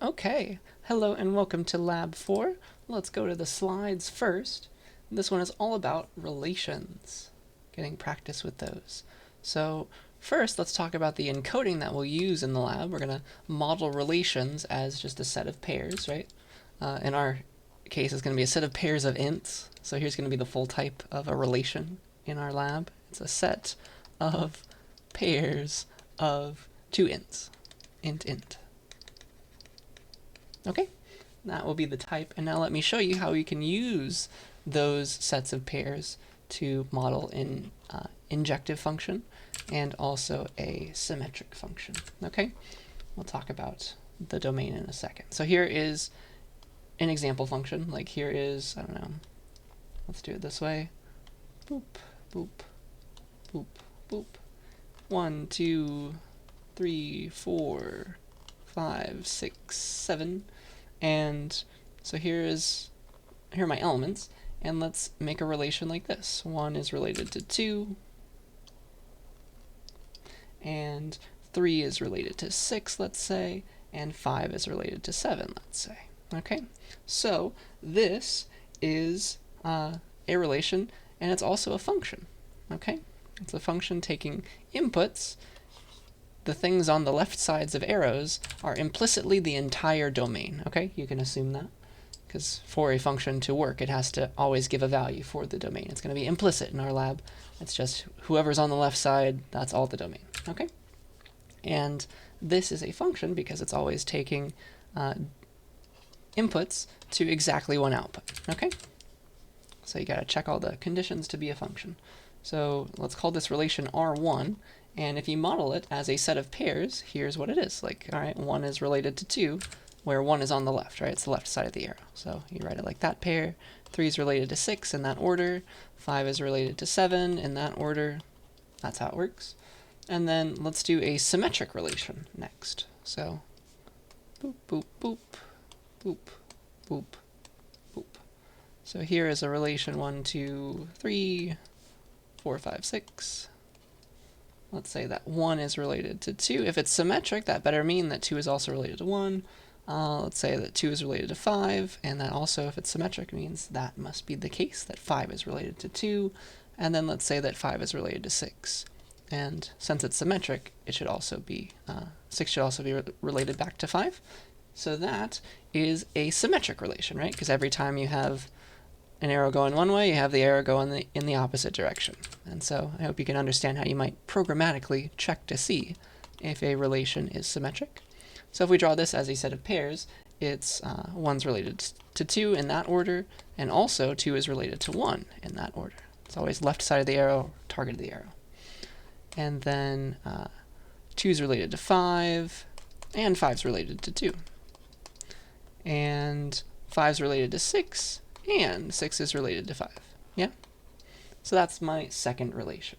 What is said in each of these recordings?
Okay, hello and welcome to Lab 4. Let's go to the slides first. This one is all about relations, getting practice with those. So first, let's talk about the encoding that we'll use in the lab. We're going to model relations as just a set of pairs, right? In our case, it's going to be a set of pairs of ints. So here's going to be the full type of a relation in our lab. It's a set of pairs of two ints, int. Okay, that will be the type. And now let me show you how we can use those sets of pairs to model an injective function and also a symmetric function. Okay, we'll talk about the domain in a second. So here is an example function. Like here is, I don't know, let's do it this way. Boop, boop, boop, boop. 1, 2, 3, 4, 5, 6, 7. And so here are my elements, and let's make a relation like this. 1 is related to 2, and 3 is related to 6, let's say, and 5 is related to 7, let's say. Okay, so this is a relation, and it's also a function. Okay, it's a function taking inputs. The things on the left sides of arrows are implicitly the entire domain. Okay, you can assume that, because for a function to work, it has to always give a value for the domain. It's going to be implicit in our lab. It's just whoever's on the left side, that's all the domain. Okay, and this is a function because it's always taking inputs to exactly one output. Okay, so you got to check all the conditions to be a function. So let's call this relation R1. And if you model it as a set of pairs, here's what it is. Like, all right, 1 is related to 2, where 1 is on the left, right? It's the left side of the arrow. So you write it like that pair. 3 is related to 6 in that order. 5 is related to 7 in that order. That's how it works. And then let's do a symmetric relation next. So boop, boop, boop, boop, boop, boop. So here is a relation 1, 2, 3, 4, 5, 6. Let's say that 1 is related to 2. If it's symmetric, that better mean that 2 is also related to 1. Let's say that 2 is related to 5, and that also, if it's symmetric, means that must be the case, that 5 is related to 2. And then let's say that 5 is related to 6. And since it's symmetric, it should also be 6 should also be related back to 5. So that is a symmetric relation, right? Because every time you have an arrow going one way, you have the arrow go in the opposite direction. And so I hope you can understand how you might programmatically check to see if a relation is symmetric. So if we draw this as a set of pairs, it's 1's related to 2 in that order, and also 2 is related to 1 in that order. It's always left side of the arrow, target of the arrow. And then 2 is related to 5, and 5 is related to 2. And 5 is related to 6, and 6 is related to 5. Yeah? So that's my second relation.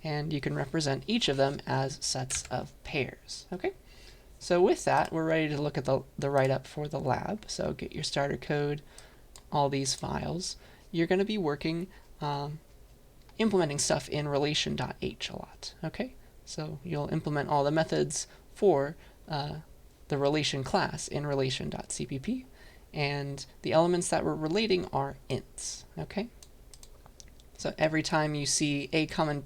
And you can represent each of them as sets of pairs. Okay? So with that, we're ready to look at the write-up for the lab. So get your starter code, all these files. You're going to be working, implementing stuff in relation.h a lot. Okay? So you'll implement all the methods for the relation class in relation.cpp. And the elements that we're relating are ints. Okay? So every time you see a comma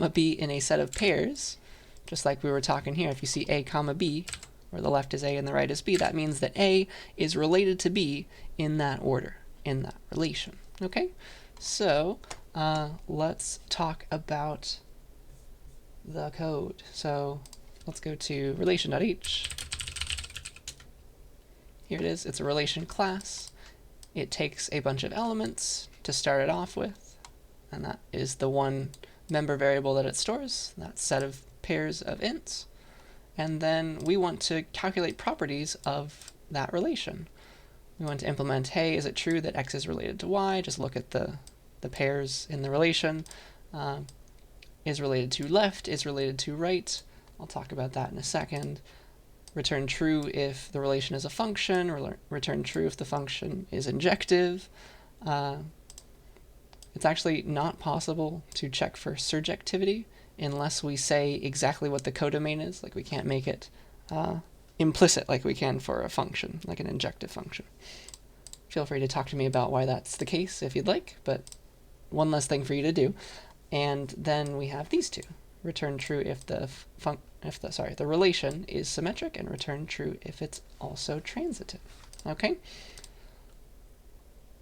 b in a set of pairs, just like we were talking here, if you see a comma b, where the left is a and the right is b, that means that a is related to b in that order, in that relation. Okay? So let's talk about the code. So let's go to relation.h. Here it is. It's a relation class. It takes a bunch of elements to start it off with, and that is the one member variable that it stores, that set of pairs of ints. And then we want to calculate properties of that relation. We want to implement, hey, is it true that x is related to y? Just look at the pairs in the relation. Is related to left, is related to right. I'll talk about that in a second. Return true if the relation is a function, or return true if the function is injective. It's actually not possible to check for surjectivity unless we say exactly what the codomain is. Like, we can't make it implicit like we can for a function, like an injective function. Feel free to talk to me about why that's the case if you'd like, but one less thing for you to do. And then we have these two. Return true if the relation is symmetric, and return true if it's also transitive. Okay?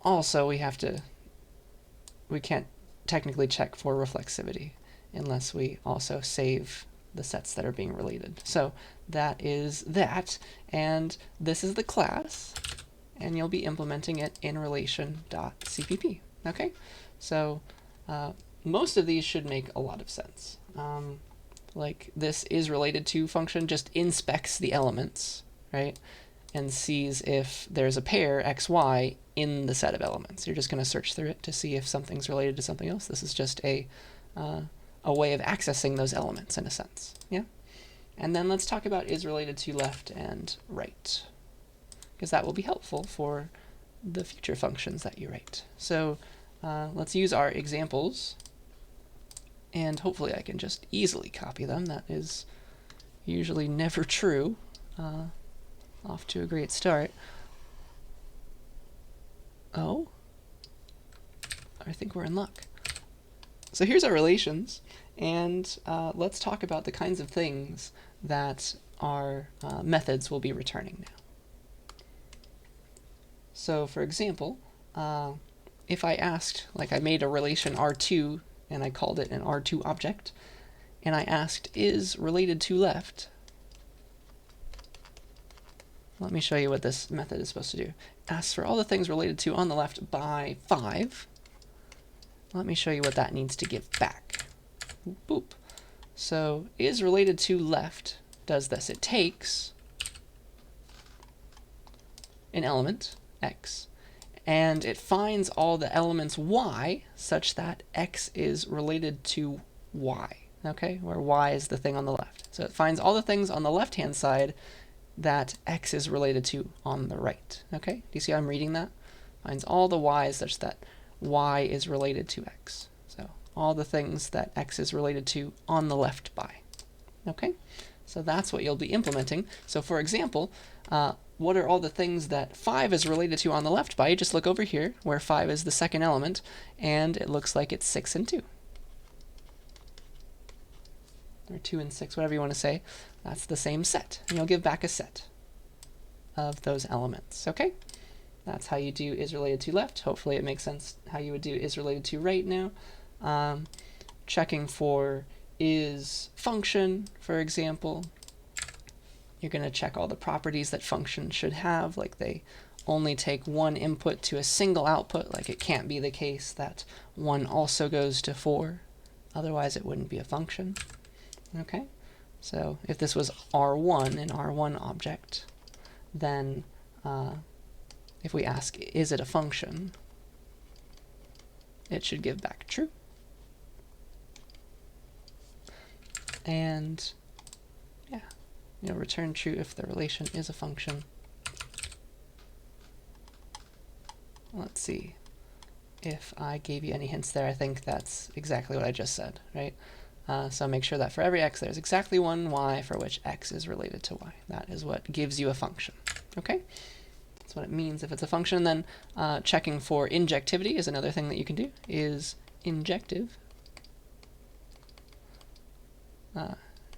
Also, we can't technically check for reflexivity unless we also save the sets that are being related. So that is that, and this is the class, and you'll be implementing it in relation.cpp. Okay? So most of these should make a lot of sense. Like this is related to function just inspects the elements, right? And sees if there's a pair xy in the set of elements. You're just going to search through it to see if something's related to something else. This is just a way of accessing those elements in a sense. Yeah. And then let's talk about is related to left and right, because that will be helpful for the future functions that you write. So let's use our examples, and hopefully I can just easily copy them. That is usually never true. Off to a great start. Oh, I think we're in luck. So here's our relations, and let's talk about the kinds of things that our methods will be returning now. So for example, if I asked, like I made a relation R2 and I called it an R2 object, and I asked is related to left, let me show you what this method is supposed to do. Asks for all the things related to on the left by 5. Let me show you what that needs to give back. Boop. So is related to left does this. It takes an element, x, and it finds all the elements y such that x is related to y, okay? Where y is the thing on the left. So it finds all the things on the left-hand side that x is related to on the right. Okay? Do you see how I'm reading that? Finds all the y's such that y is related to x. So all the things that x is related to on the left by. Okay? So that's what you'll be implementing. So for example, what are all the things that 5 is related to on the left by? You just look over here where 5 is the second element, and it looks like it's 6 and 2. Or 2 and 6, whatever you want to say. That's the same set, and you'll give back a set of those elements. Okay? That's how you do is related to left. Hopefully it makes sense how you would do is related to right now. Checking for is function, for example. You're going to check all the properties that function should have, like they only take one input to a single output, like it can't be the case that 1 also goes to 4. Otherwise it wouldn't be a function. Okay? So if this was R1, an R1 object, then if we ask, is it a function, it should give back true. And yeah, return true if the relation is a function. Let's see if I gave you any hints there. I think that's exactly what I just said, right? So make sure that for every x there's exactly one y for which x is related to y. That is what gives you a function. Okay? That's what it means if it's a function. Then checking for injectivity is another thing that you can do, is injective.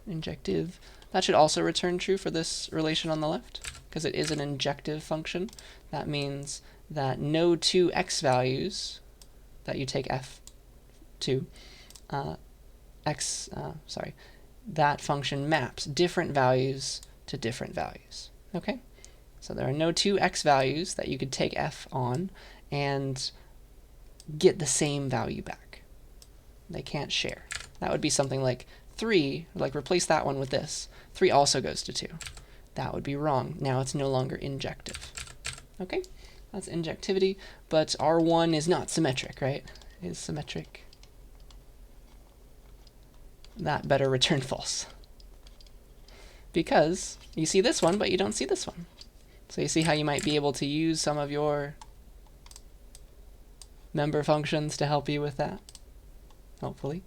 Injective. That should also return true for this relation on the left, because it is an injective function. That means that no two x values that you take f to, that function maps different values to different values. Okay? So there are no two x values that you could take f on and get the same value back. They can't share. That would be something like 3, like replace that one with this. 3 also goes to 2. That would be wrong. Now it's no longer injective. Okay? That's injectivity, but R1 is not symmetric, right? Is symmetric. That better return false. Because you see this one, but you don't see this one. So you see how you might be able to use some of your member functions to help you with that, hopefully.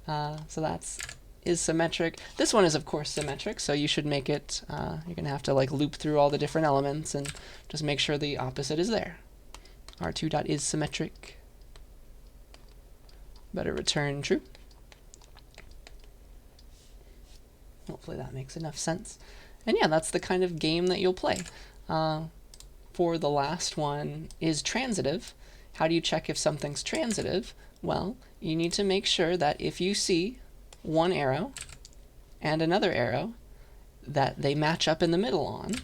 So that's is symmetric. This one is of course symmetric, so you should make it, you're going to have to like loop through all the different elements and just make sure the opposite is there. R2 is symmetric. Better return true. Hopefully that makes enough sense. And yeah, that's the kind of game that you'll play. For the last one is transitive. How do you check if something's transitive? Well, you need to make sure that if you see one arrow and another arrow that they match up in the middle on,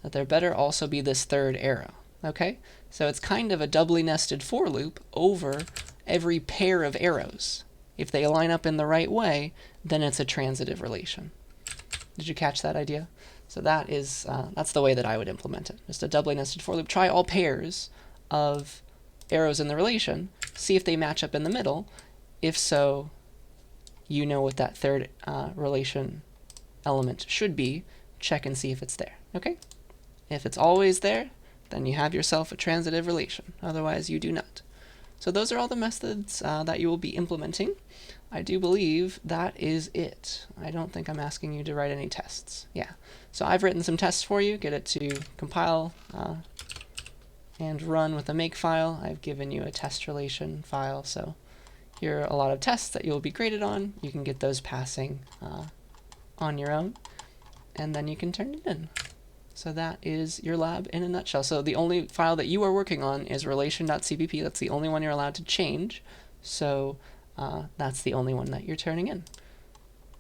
that there better also be this third arrow. Okay? So it's kind of a doubly nested for loop over every pair of arrows. If they line up in the right way, then it's a transitive relation. Did you catch that idea? So that is, that's the way that I would implement it. Just a doubly nested for loop. Try all pairs of arrows in the relation, see if they match up in the middle. If so, you know what that third relation element should be. Check and see if it's there. Okay? If it's always there, then you have yourself a transitive relation. Otherwise, you do not. So those are all the methods that you will be implementing. I do believe that is it. I don't think I'm asking you to write any tests. Yeah. So I've written some tests for you. Get it to compile and run with a make file. I've given you a test relation file. So here are a lot of tests that you'll be graded on. You can get those passing on your own, and then you can turn it in. So that is your lab in a nutshell. So the only file that you are working on is relation.cpp. That's the only one you're allowed to change. So that's the only one that you're turning in.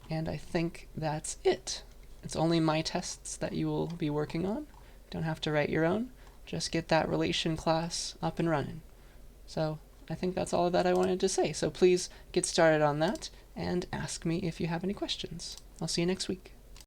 And I think that's it. It's only my tests that you will be working on. Don't have to write your own. Just get that relation class up and running. So I think that's all that I wanted to say. So please get started on that and ask me if you have any questions. I'll see you next week.